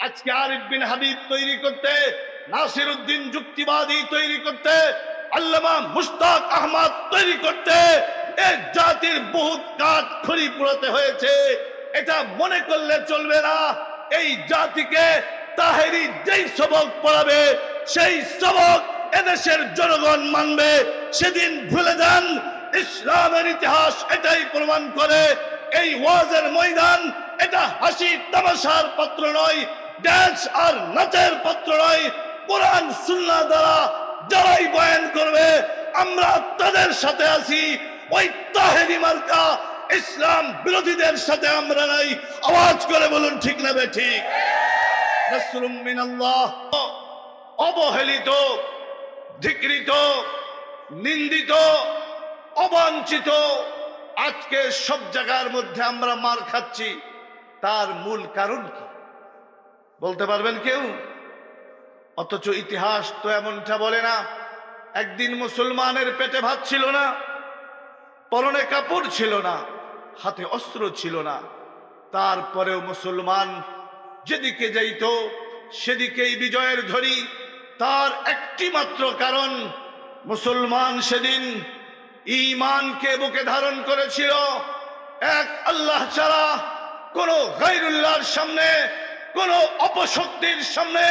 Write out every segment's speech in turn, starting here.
আজকে আরিফ বিন হাবিব তৈরি করতে, নাসির উদ্দিন যুক্তিবাদী তৈরি করতে, আল্লামা মুশতাক আহমদ তৈরি করতে এক জাতির বহুত কাঠ খড়ি পোড়াতে হয়েছে। এটা মনে করলে চলবে না। এই জাতিকে তাহেরি যেই সবক পড়াবে সেই সবক এদেশের জনগণ মানবে। সেদিন ভুলে যান, ইসলামের ইতিহাস এটাই প্রমাণ করে। এই ওয়াজের ময়দান এটা হাসি তামাশার পাত্র নয়, ডান্স আর নাচের পাত্র নয়। কোরআন সুন্নাহ দ্বারা যারাই বয়ান করবে আমরা তাদের সাথে আছি। ওই তাহেরি মার্কা ইসলাম বিরোধীদের সাথে আমরা নাই। আওয়াজ করে বলুন ঠিক না বেঠিক? নাসরুম মিনাল্লাহ। অবহেলিত, ধিক্কৃত, নিন্দিত, অবাঞ্ছিত আজকে সব জায়গার মধ্যে আমরা মার খাচ্ছি। তার মূল কারণ কি বলতে পারবেন কেউ? অথচ ইতিহাস তো এমনটা বলে না। একদিন মুসলমানের পেটে ভাত ছিল না, পরনে কাপড় ছিল না, হাতে অস্ত্র ছিল না, তারপরেও মুসলমান যেদিকে যাইত সেদিকেই বিজয়ের ধ্বনি। তার একটি মাত্র কারণ, মুসলমান সেদিন ঈমানকে বুকে ধারণ করেছিল। এক আল্লাহ ছাড়া কোন গায়রুল্লাহর সামনে, কোন অপশক্তির সামনে,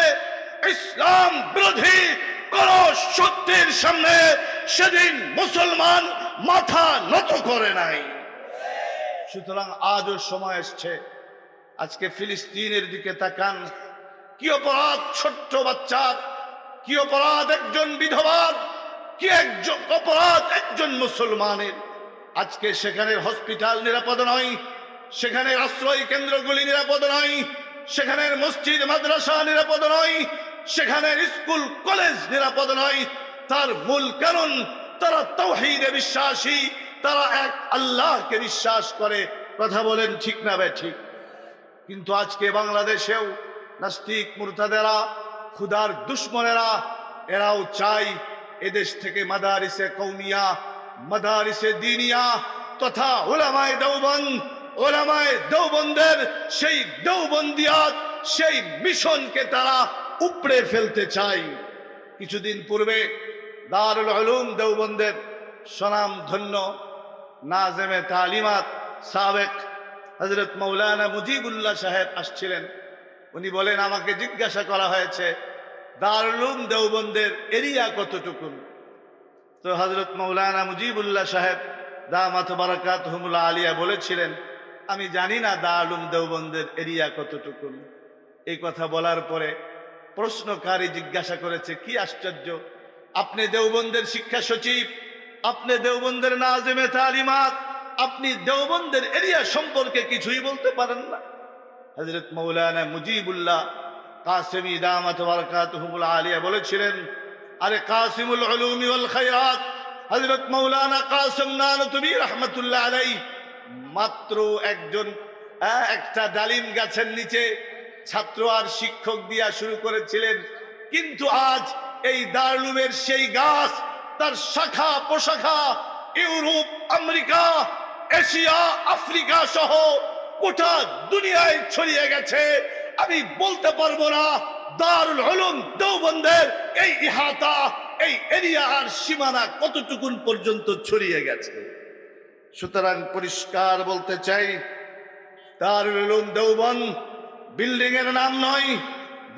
ইসলাম বিরোধী কোন শক্তির সামনে সেদিন মুসলমান মাথা নত করে নাই। সুতরাং আজও সময় এসছে, আজকে ফিলিস্তিনের দিকে তাকান। কি অপরাধ ছোট্ট বাচ্চার, কি অপরাধ একজন বিধবার, কি অপরাধ একজন মুসলমানের। আজকে সেখানের হসপিটাল নিরাপদ নয়, সেখানের আশ্রয় কেন্দ্রগুলি নিরাপদ নয়, সেখানের মসজিদ মাদ্রাসা নিরাপদ নয়, সেখানের স্কুল কলেজ নিরাপদ নয়। তার মূল কারণ তারা তাওহীদে বিশ্বাসী, তারা এক আল্লাহকে বিশ্বাস করে। কথা বলেন ঠিক না বেঠিক? কিন্তু আজকে বাংলাদেশেও নাস্তিক মুরতাদেরা, খুদার দুশ্মনেরা, এরাও চায় এদেশ থেকে মাদারিসে কওমিয়া, মাদারিসে দিনিয়া তথা উলামায়ে দেওবন্দ, উলামায়ে দেওবন্দের সেই দেওবন্দিয়াত, সেই মিশনকে তারা উপড়ে ফেলতে চায়। কিছুদিন পূর্বে দারুল উলুম দেওবন্দের স্বনাম ধন্য নাজেমে তালিমাত সাবেক হযরত মাওলানা মুজিবুল্লাহ সাহেব আসছিলেন। উনি বলেন, আমাকে জিজ্ঞাসা করা হয়েছে দারুল উলুম দেওবন্দের এরিয়া কতটুকু। তো হযরত মাওলানা মুজিবুল্লাহ সাহেব দামাত বারাকাতুহুমুল আলিয়া বলেছিলেন, আমি জানি না দারুল উলুম দেওবন্দের এরিয়া কতটুকু। এই কথা বলার পরে প্রশ্নকারী জিজ্ঞাসা করেছে, কি আশ্চর্য, আপনি দেওবন্দের শিক্ষা সচিব, আপনি দেওবন্দের নাজেমে তালিমাত, আপনি দেওবন্দের এরিয়া সম্পর্কে কিছুই বলতে পারেন না? হযরত মাওলানা মুজিবুল্লাহ কাসেমি দামাত বারাকাতুহুমুল আলিয়া বলেছিলেন, আরে কাসিমুল উলুমি ওয়াল খায়রাত হযরত মাওলানা কাসেম নানতুবি রাহমাতুল্লাহ আলাইহি মাত্র একজন একটা ডালিম গাছের নিচে ছাত্র আর শিক্ষক দিয়া শুরু করেছিলেন। কিন্তু আজ এই দারুল উলুমের সেই গাছ, তার শাখা প্রশাখা ইউরোপ, আমেরিকা, এশিয়া, আফ্রিকা সহ গোটা দুনিয়ায় ছড়িয়ে গেছে। আমি বলতে পারবো না দারুল উলুম দেওবন্দের এই ইহাতা, এই এরিয়া আর সীমানা কতটুকুন পর্যন্ত ছড়িয়ে গেছে। সুতরাং পরিষ্কার বলতে চাই, দারুল উলুম দেওবন্দ বিল্ডিং এর নাম নয়,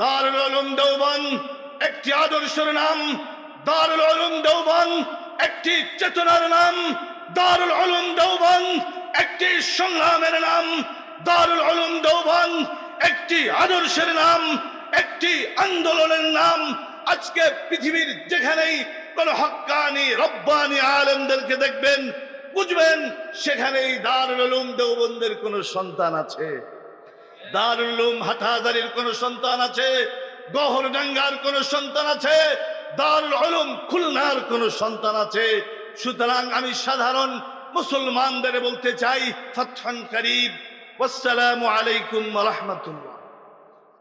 দারুল উলুম দেওবন্দ একটি আদর্শের নাম, দারুল উলুম দেওবন্দ একটি চেতনার নাম, দারুল উলুম দেওবন্দ একটি সংগ্রামের নাম, দারুল উলুম দেওবন্দ একটি আদর্শের নাম, একটি আন্দোলনের নাম। আজকে পৃথিবীর যেখানেই কোন হক্কানি রব্বানি আলেমদেরকে দেখবেন, বুঝবেন সেখানেই দারুল উলুম দেওবন্দের কোন সন্তান আছে, দারুল উলুম হাটহাজারীর কোন সন্তান আছে, গওহরডাঙ্গার কোন সন্তান আছে, দারুল উলুম খুলনার কোন সন্তান আছে। সুতরাং আমি সাধারণ মুসলমানদের বলতে চাই, ফাতহুন করিব। ওয়াসসালামু আলাইকুম ওয়া রাহমাতুল্লাহ।